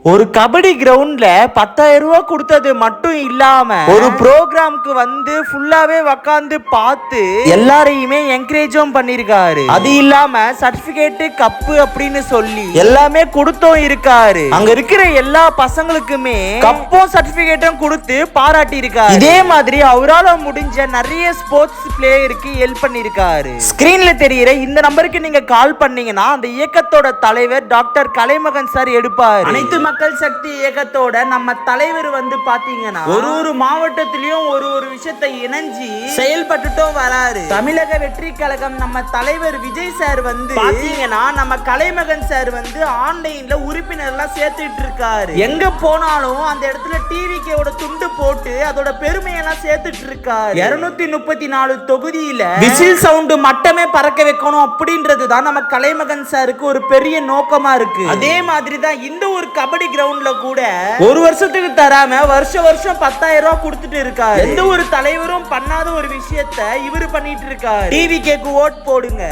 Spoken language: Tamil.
ஒரு கபடி கிரவுண்ட்ல 10,000 ரூபாய் கொடுத்தது மட்டும் இல்லாம ஒரு ப்ரோக்ராம்க்கு வந்து ஃபுல்லாவே உட்கார்ந்து பார்த்து எல்லாரையுமே என்கரேஜும் பண்ணிருக்காரு. அது இல்லாம சர்டிபிகேட் கப்பு அப்படின்னு சொல்லி எல்லாமே கொடுத்தும் இருக்காரு. அங்க இருக்கிற எல்லா பசங்களுக்குமே கப்பும் சர்டிபிகேட்டும் கொடுத்து பாராட்டி இருக்காரு. இதே மாதிரி அவரால முடிஞ்ச நிறைய ஸ்போர்ட்ஸ் பிளேயருக்கு ஹெல்ப் பண்ணிருக்காரு. ஸ்கிரீன்ல தெரியுற இந்த நம்பருக்கு நீங்க கால் பண்ணீங்கன்னா அந்த இயக்கத்தோட தலைவர் டாக்டர் கலைமகன் சார் எடுப்பாரு. அனைத்து மக்கள் சக்தி இயக்கத்தோட நம்ம தலைவர் வந்து பாத்தீங்கன்னா ஒரு மாவட்டத்திலயும் ஒரு விஷயத்தை இணைஞ்சி செயல்பட்டுட்டும் வராரு. தமிழக வெற்றி கழகம் நம்ம தலைவர் விஜய் சார் வந்து பாத்தீங்கன்னா நம்ம கலைமகன் சார் வந்து ஆன்லைன்ல உறுப்பினர் எல்லாம் சேர்த்துட்டு இருக்காரு. எங்க போனாலும் அந்த இடத்துல டிவிக்கோட துண்டு போட்டு அதோட பெருமையெல்லாம் சேர்த்துட்டு இருக்காரு. 234 தொகுதியில விசில் சவுண்ட் மட்டுமே பறக்க வைக்கணும் அப்படின்றது தான் நம்ம கலைமகன் சாருக்கு ஒரு பெரிய நோக்கமா இருக்கு. அதே மாதிரி தான் இந்த ஒரு கபடி கிரவுண்ட்ல கூட ஒரு வருஷத்துக்கு தராம வருஷம் 10,000 ரூபாய் கொடுத்துட்டு இருக்காரு. எந்த ஒரு தலைவரும் பண்ணாத ஒரு விஷயத்தை இவரு பண்ணிட்டு இருக்காரு. டிவி கேக்கு ஓட் போடுங்க.